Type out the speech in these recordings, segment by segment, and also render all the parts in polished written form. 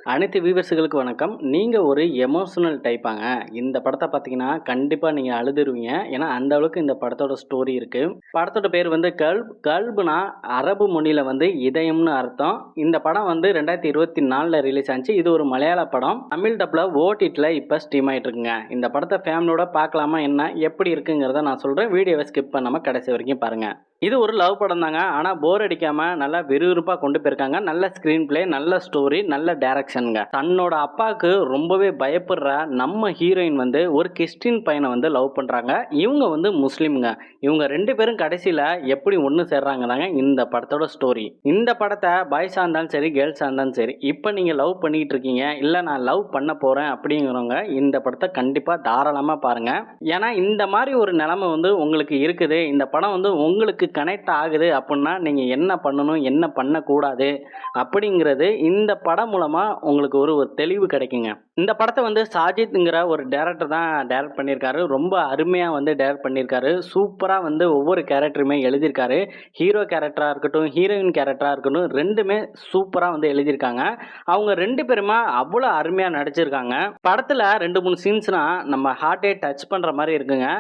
அனைத்து வியூவர்ஸுகளுக்கு வணக்கம். நீங்க ஒரு எமோஷனல் டைப்பாங்க. இந்த படத்த பார்த்தீங்கன்னா, கண்டிப்பா நீங்க அழுதுருவீங்க. ஏன்னா, அந்த அளவுக்கு இந்த படத்தோட ஸ்டோரி இருக்கு. படத்தோட பேர் வந்து கல்ப். கல்ப்னா அரபு மொழியில வந்து இதயம்னு அர்த்தம். இந்த படம் வந்து 2024ல ரிலீஸ் ஆச்சு. இது ஒரு மலையாள படம். தமிழ் டப்ல ஓடிடில இப்ப ஸ்ட்ரீம் ஆயிட்டு இருக்குங்க. இந்த படத்த ஃபேமிலியோட பார்க்கலாமா என்ன? எப்படி இருக்குங்கிறத நான் சொல்றேன். வீடியோவ ஸ்கிப் பண்ணாம கடைசி வரைக்கும் பாருங்க. இது ஒரு லவ் படம் தாங்க. ஆனா போர் அடிக்காம நல்லா விறுவிறுப்பா கொண்டு போயிருக்காங்க. நல்ல ஸ்கிரீன் பிளே, நல்ல ஸ்டோரி, நல்ல டைரக்ஷன்ங்க. தன்னோட அப்பாவுக்கு ரொம்பவே பயப்படுற நம்ம ஹீரோயின் வந்து ஒரு கிறிஸ்டின் பையனை வந்து லவ் பண்றாங்க. இவங்க வந்து முஸ்லீம்ங்க. இவங்க 2 பேரும் கடைசியில எப்படி ஒண்ணு சேர்றாங்கதாங்க இந்த படத்தோட ஸ்டோரி. இந்த படத்த பாய்ஸா இருந்தாலும் சரி, கேர்ள்ஸா இருந்தாலும் சரி, இப்ப நீங்க லவ் பண்ணிட்டு இருக்கீங்க, இல்ல நான் லவ் பண்ண போறேன் அப்படிங்கிறவங்க இந்த படத்த கண்டிப்பா தாராளமா பாருங்க. ஏன்னா இந்த மாதிரி ஒரு நிலைமை வந்து உங்களுக்கு இருக்குது. இந்த படம் வந்து உங்களுக்கு கனெக்ட் ஆகுது அப்படின்னா நீங்க என்ன பண்ணணும், என்ன பண்ணக்கூடாது அப்படிங்கிறது இந்த படம் மூலமா உங்களுக்கு ஒரு ஒரு தெளிவு கிடைக்குங்க. இந்த படத்தை வந்து சாஜித்ங்கிற ஒரு டைரக்டர் தான் டைரக்ட் பண்ணியிருக்காரு. ரொம்ப அருமையா வந்து டைரக்ட் பண்ணியிருக்காரு. சூப்பரா வந்து ஒவ்வொரு கேரக்டருமே எழுதியிருக்காரு. ஹீரோ கேரக்டரா இருக்கட்டும், ஹீரோயின் கேரக்டரா இருக்கட்டும், 2மே சூப்பரா வந்து எழுதியிருக்காங்க. அவங்க 2 பேருமே அவ்வளோ அருமையா நடிச்சிருக்காங்க. படத்துல 2, 3 சீன்ஸ்லாம் நம்ம ஹார்ட்டே டச் பண்ற மாதிரி இருக்குங்க.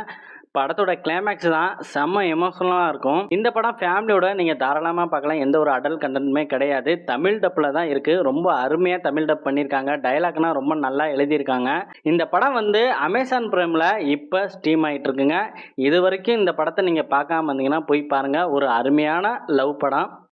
படத்தோட கிளைமேக்ஸ் தான் செம்ம எமோஷனலா இருக்கும். இந்த படம் ஃபேமிலியோட நீங்க தாராளமா பார்க்கலாம். எந்த ஒரு அடல்ட் கண்டென்ட்டுமே கிடையாது. தமிழ் டப்ல தான் இருக்கு. ரொம்ப அருமையா தமிழ் டப் பண்ணியிருக்காங்க. டயலாக்னா ரொம்ப நல்லா எழுதியிருக்காங்க. இந்த படம் வந்து அமேசான் பிரைம்ல இப்ப ஸ்ட்ரீம் ஆயிட்டு இருக்குங்க. இதுவரைக்கும் இந்த படத்தை நீங்க பார்க்காம இருந்தீங்கன்னா போய் பாருங்க. ஒரு அருமையான லவ் படம்.